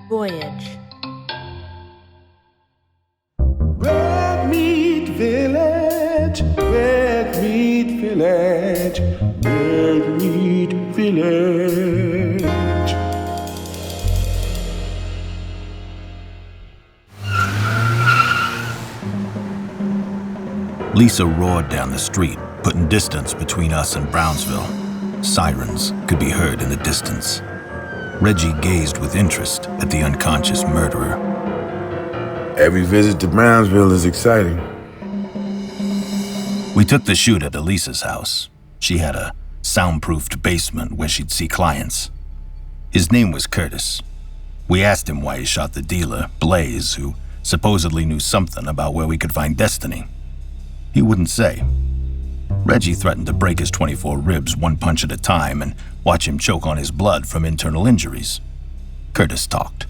Voyage. Red Meat Village, Red Meat Village, Red Meat Village. Lisa roared down the street, putting distance between us and Brownsville. Sirens could be heard in the distance. Reggie gazed with interest at the unconscious murderer. Every visit to Brownsville is exciting. We took the shoot at Elisa's house. She had a soundproofed basement where she'd see clients. His name was Curtis. We asked him why he shot the dealer, Blaze, who supposedly knew something about where we could find Destiny. He wouldn't say. Reggie threatened to break his 24 ribs one punch at a time and watch him choke on his blood from internal injuries. Curtis talked.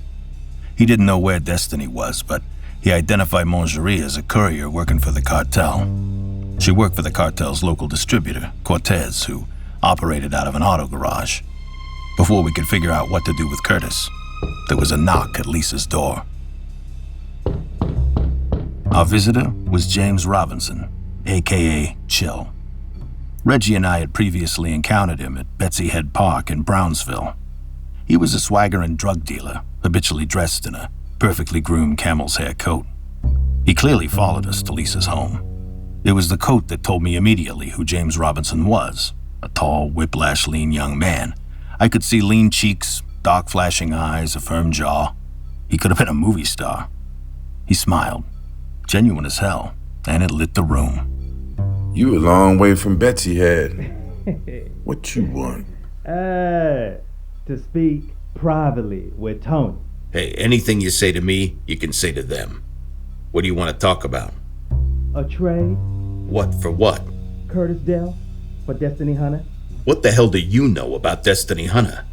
He didn't know where Destiny was, but he identified Mongerie as a courier working for the cartel. She worked for the cartel's local distributor, Cortez, who operated out of an auto garage. Before we could figure out what to do with Curtis, there was a knock at Lisa's door. Our visitor was James Robinson, a.k.a. Chill. Reggie and I had previously encountered him at Betsy Head Park in Brownsville. He was a swaggering drug dealer, habitually dressed in a perfectly groomed camel's hair coat. He clearly followed us to Lisa's home. It was the coat that told me immediately who James Robinson was, a tall, whiplash-lean young man. I could see lean cheeks, dark flashing eyes, a firm jaw. He could have been a movie star. He smiled, genuine as hell, and it lit the room. You a long way from Betsy Head. What you want? To speak privately with Tony. Hey, anything you say to me, you can say to them. What do you want to talk about? A trade? What for what? Curtis Dell for Destiny Hunter? What the hell do you know about Destiny Hunter?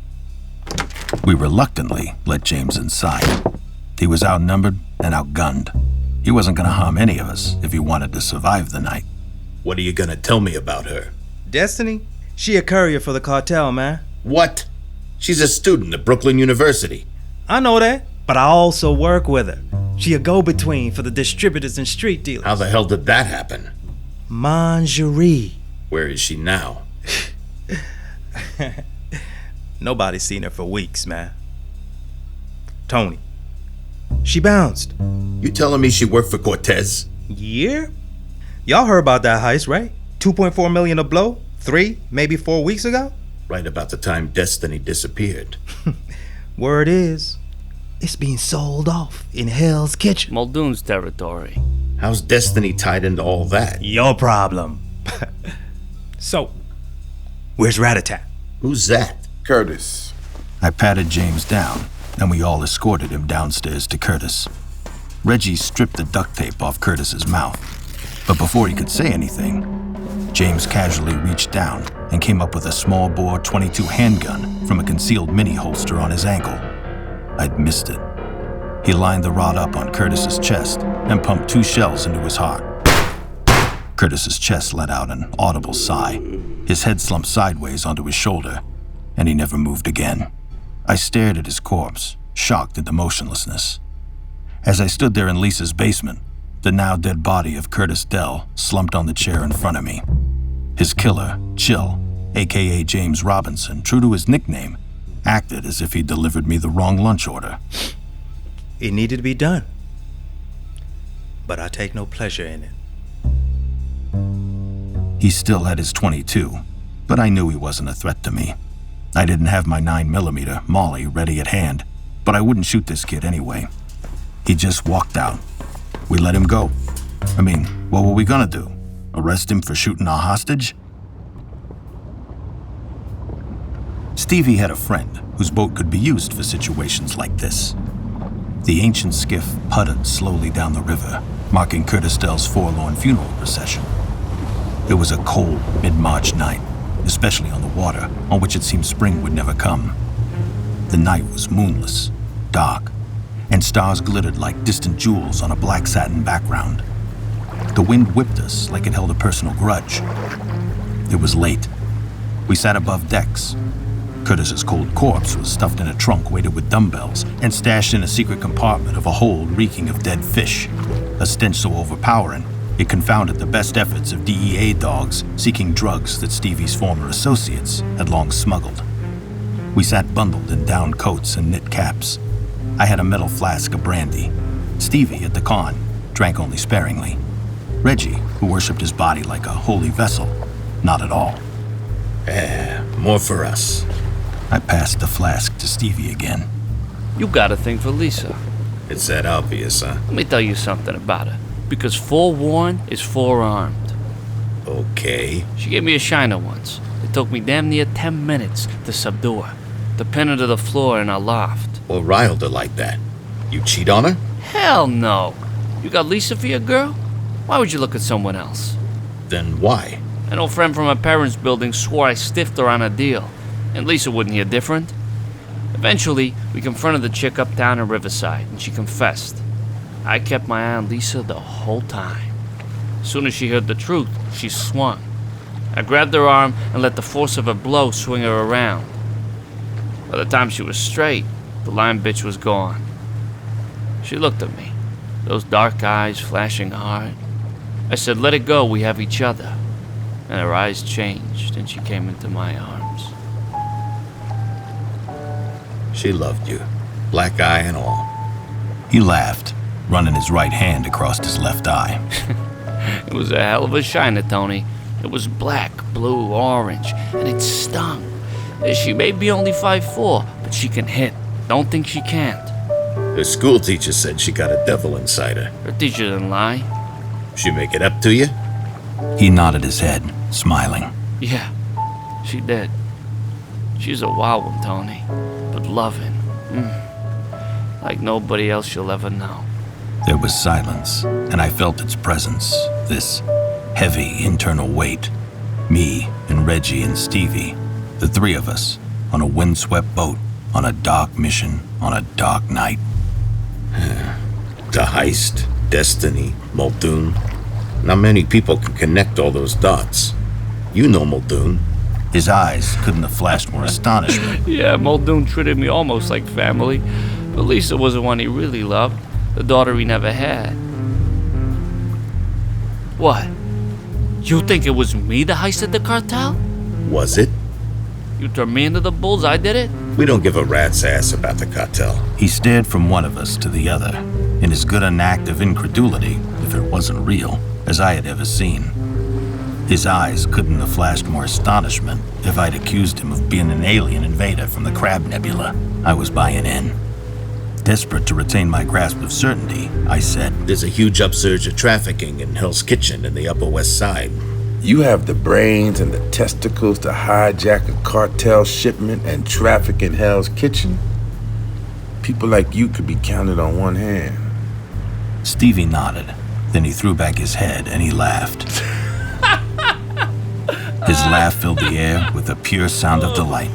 We reluctantly let James inside. He was outnumbered and outgunned. He wasn't going to harm any of us if he wanted to survive the night. What are you going to tell me about her? Destiny? She a courier for the cartel, man. What? She's a student at Brooklyn University. I know that, but I also work with her. She a go-between for the distributors and street dealers. How the hell did that happen? Mongerie. Where is she now? Nobody's seen her for weeks, man. Tony. She bounced. You telling me she worked for Cortez? Yeah? Y'all heard about that heist, right? 2.4 million a blow? 3, maybe 4 weeks ago? Right about the time Destiny disappeared. Word is, it's being sold off in Hell's Kitchen. Muldoon's territory. How's Destiny tied into all that? Your problem. So, where's Rat-a-tat? Who's that? Curtis. I patted James down, and we all escorted him downstairs to Curtis. Reggie stripped the duct tape off Curtis's mouth, but before he could say anything, James casually reached down and came up with a small-bore .22 handgun from a concealed mini-holster on his ankle. I'd missed it. He lined the rod up on Curtis's chest and pumped 2 shells into his heart. Curtis's chest let out an audible sigh. His head slumped sideways onto his shoulder, and he never moved again. I stared at his corpse, shocked into motionlessness. As I stood there in Lisa's basement, the now dead body of Curtis Dell slumped on the chair in front of me. His killer, Chill, a.k.a. James Robinson, true to his nickname, acted as if he delivered me the wrong lunch order. It needed to be done. But I take no pleasure in it. He still had his .22, but I knew he wasn't a threat to me. I didn't have my 9mm Molly ready at hand, but I wouldn't shoot this kid anyway. He just walked out. We let him go. I mean, what were we gonna do? Arrest him for shooting our hostage? Stevie had a friend whose boat could be used for situations like this. The ancient skiff putted slowly down the river, marking Curtis Dell's forlorn funeral procession. It was a cold, mid-March night, especially on the water, on which it seemed spring would never come. The night was moonless, dark, and stars glittered like distant jewels on a black satin background. The wind whipped us like it held a personal grudge. It was late. We sat above decks. Curtis's cold corpse was stuffed in a trunk weighted with dumbbells and stashed in a secret compartment of a hold reeking of dead fish, a stench so overpowering it confounded the best efforts of DEA dogs seeking drugs that Stevie's former associates had long smuggled. We sat bundled in down coats and knit caps. I had a metal flask of brandy. Stevie, at the con, drank only sparingly. Reggie, who worshipped his body like a holy vessel, not at all. More for us. I passed the flask to Stevie again. You got a thing for Lisa. It's that obvious, huh? Let me tell you something about her. Because forewarned is forearmed. Okay. She gave me a shiner once. It took me damn near 10 minutes to subdue her. To pin her to the floor in our loft. What riled her like that? You cheat on her? Hell no. You got Lisa for your girl? Why would you look at someone else? Then why? An old friend from her parents' building swore I stiffed her on a deal. And Lisa wouldn't hear different. Eventually, we confronted the chick uptown in Riverside, and she confessed. I kept my eye on Lisa the whole time. As soon as she heard the truth, she swung. I grabbed her arm and let the force of a blow swing her around. By the time she was straight, the lying bitch was gone. She looked at me, those dark eyes flashing hard. I said, "Let it go, we have each other." And her eyes changed, and she came into my arms. She loved you, black eye and all. He laughed, running his right hand across his left eye. It was a hell of a shiner, Tony. It was black, blue, orange, and it stung. She may be only 5'4", but she can hit. Don't think she can't. Her school teacher said she got a devil inside her. Her teacher didn't lie. She make it up to you? He nodded his head, smiling. Yeah, she did. She's a wild one, Tony, but loving. Like nobody else you'll ever know. There was silence, and I felt its presence, this heavy internal weight. Me and Reggie and Stevie, the three of us, on a windswept boat, on a dark mission, on a dark night. The heist, Destiny, Muldoon. Not many people can connect all those dots. You know Muldoon. His eyes couldn't have flashed more astonishment. Yeah, Muldoon treated me almost like family. But Lisa was the one he really loved, the daughter he never had. What? You think it was me that heisted the cartel? Was it? You turned me into the bulls, I did it? We don't give a rat's ass about the cartel. He stared from one of us to the other, in as good an act of incredulity, if it wasn't real, as I had ever seen. His eyes couldn't have flashed more astonishment if I'd accused him of being an alien invader from the Crab Nebula. I was buying in. Desperate to retain my grasp of certainty, I said, There's a huge upsurge of trafficking in Hell's Kitchen in the Upper West Side. You have the brains and the testicles to hijack a cartel shipment and traffic in Hell's Kitchen? People like you could be counted on one hand. Stevie nodded. Then he threw back his head and he laughed. His laugh filled the air with a pure sound of delight,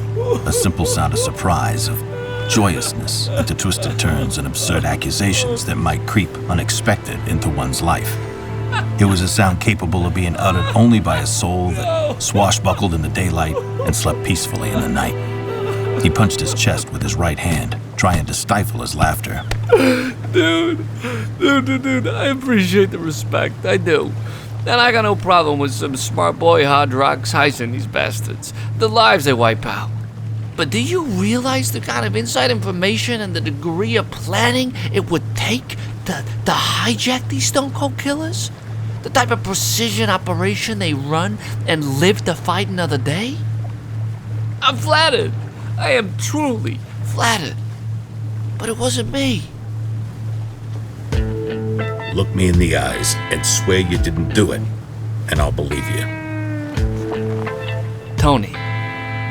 a simple sound of surprise, of joyousness into twisted turns and absurd accusations that might creep unexpected into one's life. It was a sound capable of being uttered only by a soul that swashbuckled in the daylight and slept peacefully in the night. He punched his chest with his right hand, trying to stifle his laughter. Dude, I appreciate the respect, I do. And I got no problem with some smart boy hard rocks heisting these bastards. The lives they wipe out. But do you realize the kind of inside information and the degree of planning it would take to hijack these stone cold killers? The type of precision operation they run and live to fight another day? I'm flattered. I am truly flattered. But it wasn't me. Look me in the eyes and swear you didn't do it, and I'll believe you. Tony,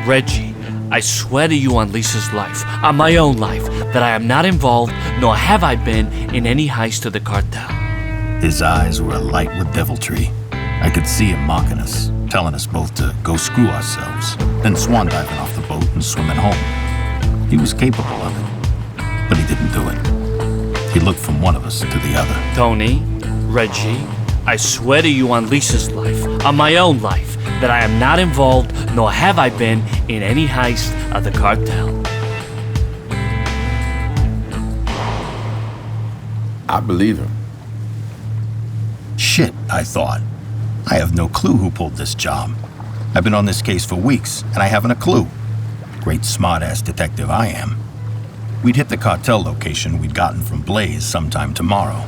Reggie, I swear to you on Lisa's life, on my own life, that I am not involved, nor have I been, in any heist of the cartel. His eyes were alight with deviltry. I could see him mocking us, telling us both to go screw ourselves, then swan diving off the boat and swimming home. He was capable of it, but he didn't do it. He looked from one of us to the other. Tony, Reggie, I swear to you on Lisa's life, on my own life, that I am not involved, nor have I been, in any heist of the cartel. I believe him. Shit, I thought. I have no clue who pulled this job. I've been on this case for weeks, and I haven't a clue. Great smart-ass detective I am. We'd hit the cartel location we'd gotten from Blaze sometime tomorrow.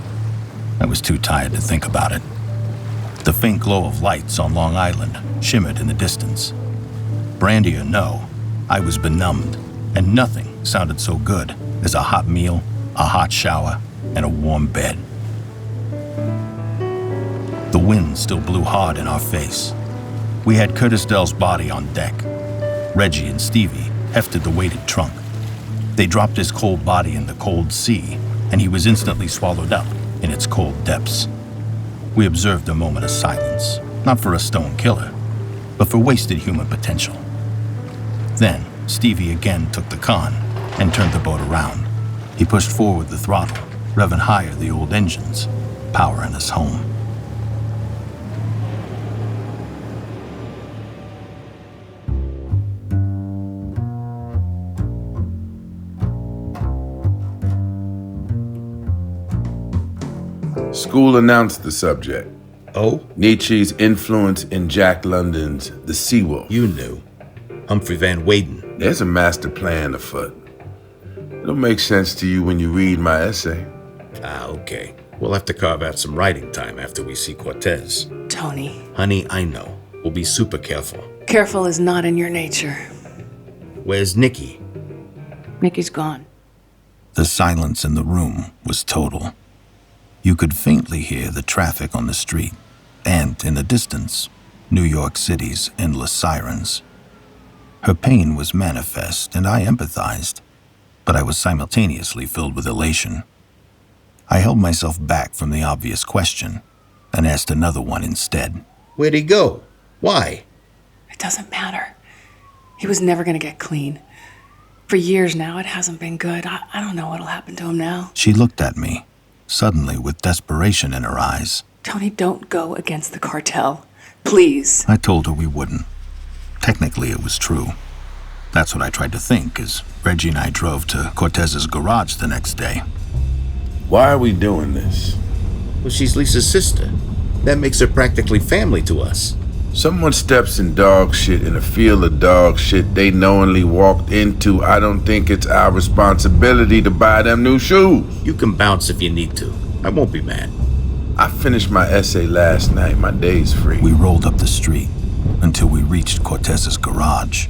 I was too tired to think about it. The faint glow of lights on Long Island shimmered in the distance. Brandy or no, I was benumbed, and nothing sounded so good as a hot meal, a hot shower, and a warm bed. The wind still blew hard in our face. We had Curtis Dell's body on deck. Reggie and Stevie hefted the weighted trunk. They dropped his cold body in the cold sea, and he was instantly swallowed up in its cold depths. We observed a moment of silence, not for a stone killer, but for wasted human potential. Then, Stevie again took the con and turned the boat around. He pushed forward the throttle, revving higher the old engines, powering us home. School announced the subject. Oh? Nietzsche's influence in Jack London's The Seawolf. You knew. Humphrey Van Weyden. There's a master plan afoot. It'll make sense to you when you read my essay. Ah, okay. We'll have to carve out some writing time after we see Cortez. Tony. Honey, I know. We'll be super careful. Careful is not in your nature. Where's Nikki? Nikki's gone. The silence in the room was total. You could faintly hear the traffic on the street, and in the distance, New York City's endless sirens. Her pain was manifest, and I empathized, but I was simultaneously filled with elation. I held myself back from the obvious question and asked another one instead. Where'd he go? Why? It doesn't matter. He was never gonna get clean. For years now, it hasn't been good. I don't know what'll happen to him now. She looked at me, suddenly with desperation in her eyes. Tony, don't go against the cartel. Please. I told her we wouldn't. Technically, it was true. That's what I tried to think as Reggie and I drove to Cortez's garage the next day. Why are we doing this? Well, she's Lisa's sister. That makes her practically family to us. Someone steps in dog shit in a field of dog shit they knowingly walked into. I don't think it's our responsibility to buy them new shoes. You can bounce if you need to. I won't be mad. I finished my essay last night. My day's free. We rolled up the street until we reached Cortez's garage.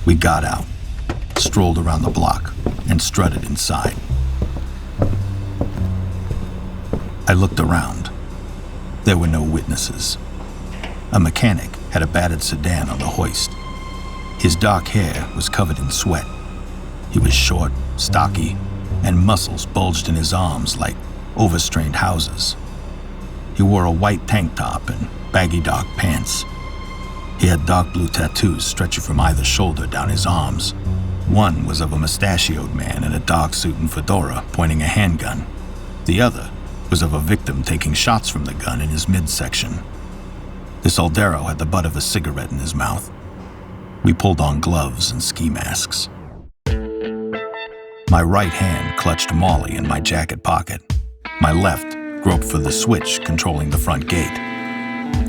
We got out, strolled around the block, and strutted inside. I looked around. There were no witnesses. A mechanic had a battered sedan on the hoist. His dark hair was covered in sweat. He was short, stocky, and muscles bulged in his arms like overstrained houses. He wore a white tank top and baggy dark pants. He had dark blue tattoos stretching from either shoulder down his arms. One was of a mustachioed man in a dark suit and fedora pointing a handgun. The other was of a victim taking shots from the gun in his midsection. This Aldero had the butt of a cigarette in his mouth. We pulled on gloves and ski masks. My right hand clutched Molly in my jacket pocket. My left groped for the switch controlling the front gate.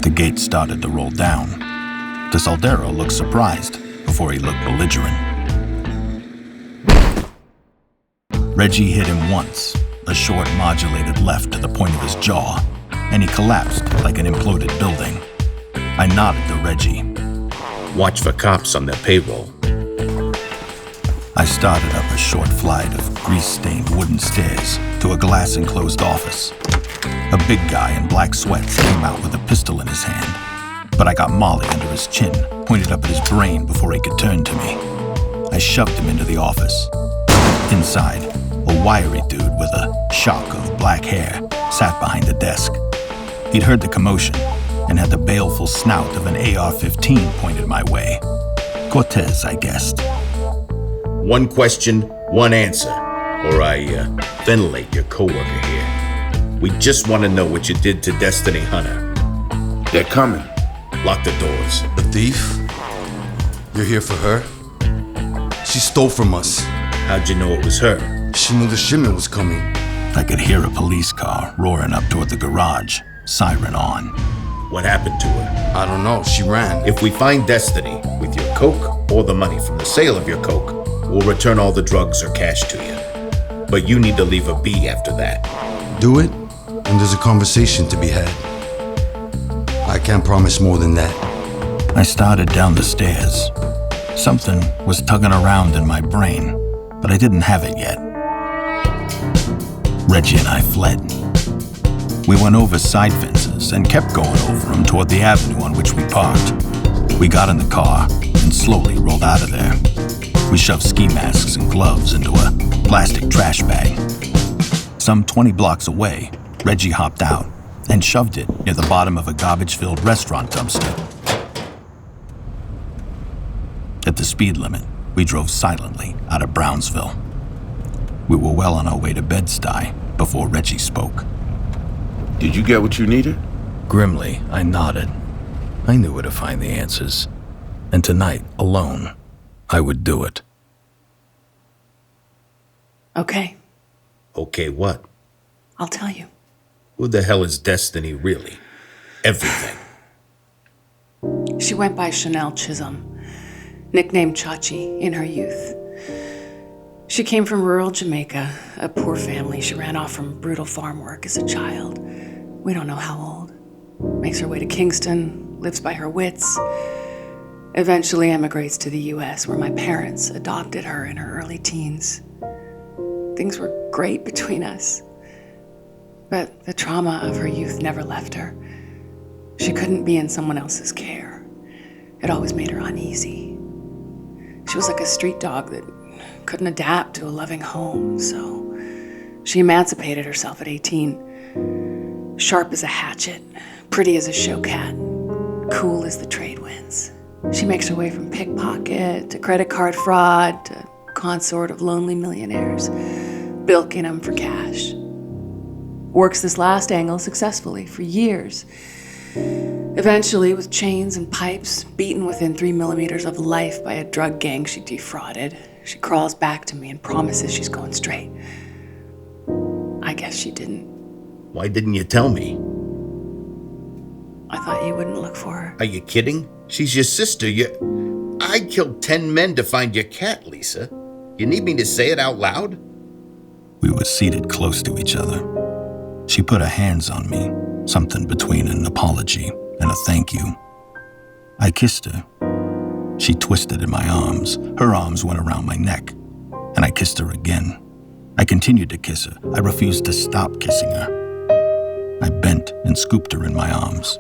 The gate started to roll down. This Aldero looked surprised before he looked belligerent. Reggie hit him once, a short modulated left to the point of his jaw, and he collapsed like an imploded building. I nodded to Reggie. Watch for cops on their payroll. I started up a short flight of grease-stained wooden stairs to a glass-enclosed office. A big guy in black sweats came out with a pistol in his hand, but I got Molly under his chin, pointed up at his brain before he could turn to me. I shoved him into the office. Inside, a wiry dude with a shock of black hair sat behind the desk. He'd heard the commotion and had the baleful snout of an AR-15 pointed my way. Cortez, I guessed. One question, one answer, or I ventilate your coworker here. We just want to know what you did to Destiny Hunter. They're coming. Lock the doors. The thief? You're here for her? She stole from us. How'd you know it was her? She knew the shipment was coming. I could hear a police car roaring up toward the garage, siren on. What happened to her? I don't know, she ran. If we find Destiny with your coke or the money from the sale of your coke, we'll return all the drugs or cash to you. But you need to leave her be after that. Do it, and there's a conversation to be had. I can't promise more than that. I started down the stairs. Something was tugging around in my brain, but I didn't have it yet. Reggie and I fled. We went over side fences and kept going over them toward the avenue on which we parked. We got in the car and slowly rolled out of there. We shoved ski masks and gloves into a plastic trash bag. Some 20 blocks away, Reggie hopped out and shoved it near the bottom of a garbage-filled restaurant dumpster. At the speed limit, we drove silently out of Brownsville. We were well on our way to Bed-Stuy before Reggie spoke. Did you get what you needed? Grimly, I nodded. I knew where to find the answers. And tonight, alone, I would do it. Okay, Okay, what? I'll tell you. Who the hell is Destiny really? Everything. She went by Chanel Chisholm, nicknamed Chachi in her youth. She came from rural Jamaica, a poor family. She ran off from brutal farm work as a child. We don't know how old. Makes her way to Kingston, lives by her wits. Eventually emigrates to the US, where my parents adopted her in her early teens. Things were great between us. But the trauma of her youth never left her. She couldn't be in someone else's care. It always made her uneasy. She was like a street dog that couldn't adapt to a loving home, so she emancipated herself at 18. Sharp as a hatchet, pretty as a show cat, cool as the trade winds. She makes her way from pickpocket to credit card fraud to consort of lonely millionaires, bilking them for cash. Works this last angle successfully for years. Eventually, with chains and pipes, beaten within 3 millimeters of life by a drug gang she defrauded, she crawls back to me and promises she's going straight. I guess she didn't. Why didn't you tell me? I thought you wouldn't look for her. Are you kidding? She's your sister. I killed 10 men to find your cat, Lisa. You need me to say it out loud? We were seated close to each other. She put her hands on me, something between an apology and a thank you. I kissed her. She twisted in my arms. Her arms went around my neck, and I kissed her again. I continued to kiss her. I refused to stop kissing her. I bent and scooped her in my arms,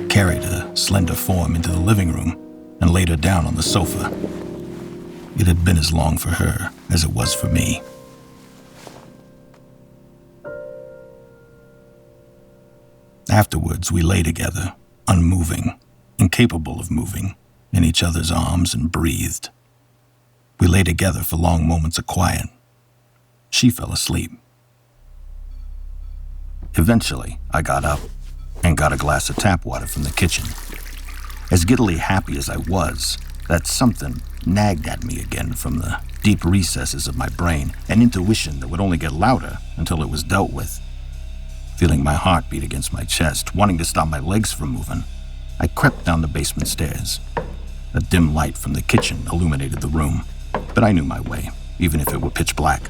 carried her slender form into the living room, and laid her down on the sofa. It had been as long for her as it was for me. Afterwards, we lay together, unmoving, incapable of moving, in each other's arms and breathed. We lay together for long moments of quiet. She fell asleep. Eventually, I got up and got a glass of tap water from the kitchen. As giddily happy as I was, that something nagged at me again from the deep recesses of my brain, an intuition that would only get louder until it was dealt with. Feeling my heart beat against my chest, wanting to stop my legs from moving, I crept down the basement stairs. A dim light from the kitchen illuminated the room, but I knew my way, even if it were pitch black.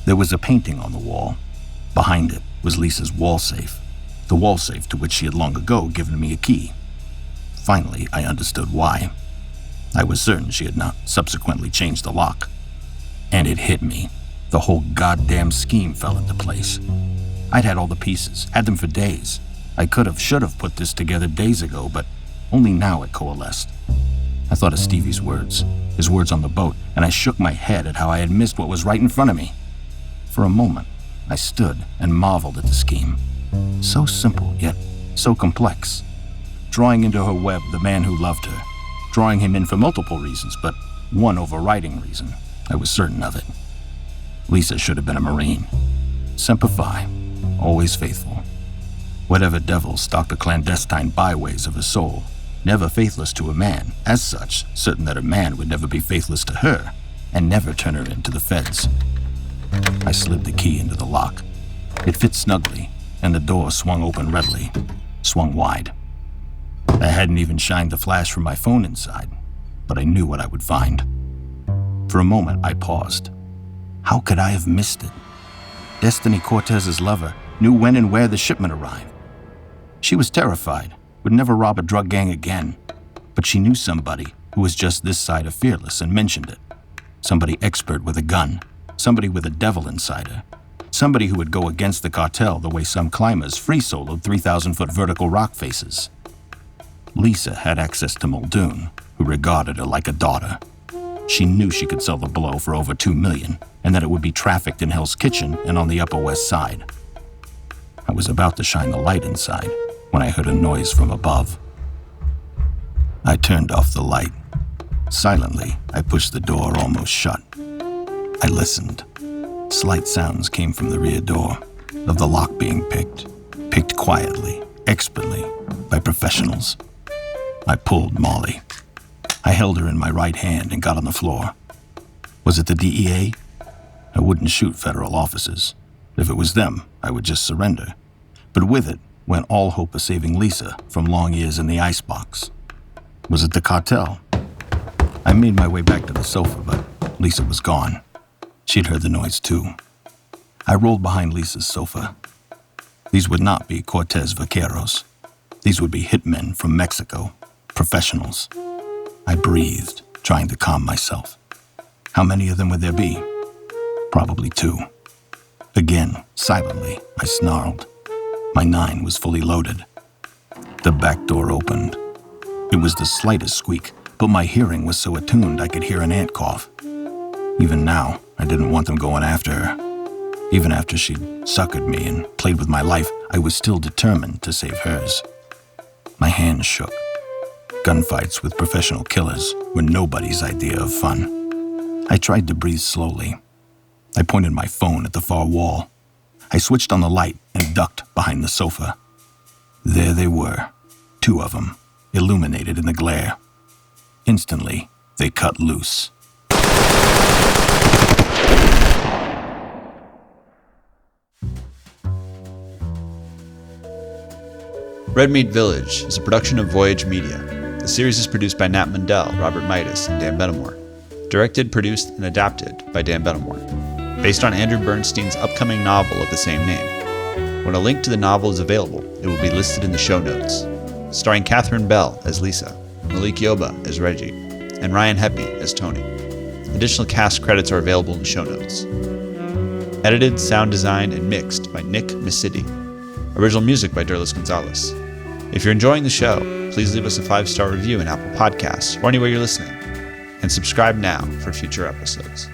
There was a painting on the wall. Behind it was Lisa's wall safe, the wall safe to which she had long ago given me a key. Finally, I understood why. I was certain she had not subsequently changed the lock. And it hit me. The whole goddamn scheme fell into place. I'd had all the pieces, had them for days. I should have put this together days ago, but only now it coalesced. I thought of Stevie's words, his words on the boat, and I shook my head at how I had missed what was right in front of me. For a moment, I stood and marveled at the scheme. So simple, yet so complex. Drawing into her web the man who loved her. Drawing him in for multiple reasons, but one overriding reason. I was certain of it. Lisa should have been a Marine. Semper Fi, always faithful. Whatever devils stalked the clandestine byways of her soul, never faithless to a man, as such, certain that a man would never be faithless to her, and never turn her in to the feds. I slid the key into the lock. It fit snugly, and the door swung open readily, swung wide. I hadn't even shined the flash from my phone inside, but I knew what I would find. For a moment, I paused. How could I have missed it? Destiny Cortez's lover knew when and where the shipment arrived. She was terrified, would never rob a drug gang again, but she knew somebody who was just this side of fearless and mentioned it. Somebody expert with a gun, somebody with a devil inside her, somebody who would go against the cartel the way some climbers free-soloed 3,000-foot vertical rock faces. Lisa had access to Muldoon, who regarded her like a daughter. She knew she could sell the blow for over $2 million, and that it would be trafficked in Hell's Kitchen and on the Upper West Side. I was about to shine the light inside when I heard a noise from above. I turned off the light. Silently, I pushed the door almost shut. I listened. Slight sounds came from the rear door, of the lock being picked quietly, expertly, by professionals. I pulled Molly. I held her in my right hand and got on the floor. Was it the DEA? I wouldn't shoot federal officers. If it was them, I would just surrender. But with it went all hope of saving Lisa from long years in the icebox. Was it the cartel? I made my way back to the sofa, but Lisa was gone. She'd heard the noise too. I rolled behind Lisa's sofa. These would not be Cortez vaqueros. These would be hitmen from Mexico, professionals. I breathed, trying to calm myself. How many of them would there be? Probably 2. Again, silently, I snarled. My 9 was fully loaded. The back door opened. It was the slightest squeak, but my hearing was so attuned I could hear an ant cough. Even now, I didn't want them going after her. Even after she'd suckered me and played with my life, I was still determined to save hers. My hands shook. Gunfights with professional killers were nobody's idea of fun. I tried to breathe slowly. I pointed my phone at the far wall. I switched on the light and ducked behind the sofa. There they were, 2 of them, illuminated in the glare. Instantly, they cut loose. Red Meat Village is a production of Voyage Media. The series is produced by Nat Mundel, Robert Mitas, and Dan Benamor. Directed, produced, and adapted by Dan Benamor. Based on Andrew Bernstein's upcoming novel of the same name. When a link to the novel is available, it will be listed in the show notes. Starring Catherine Bell as Lisa, Malik Yoba as Reggie, and Ryan Heppy as Tony. Additional cast credits are available in the show notes. Edited, sound designed, and mixed by Nick Misidi. Original music by Derlis Gonzalez. If you're enjoying the show, please leave us a 5-star review in Apple Podcasts or anywhere you're listening. And subscribe now for future episodes.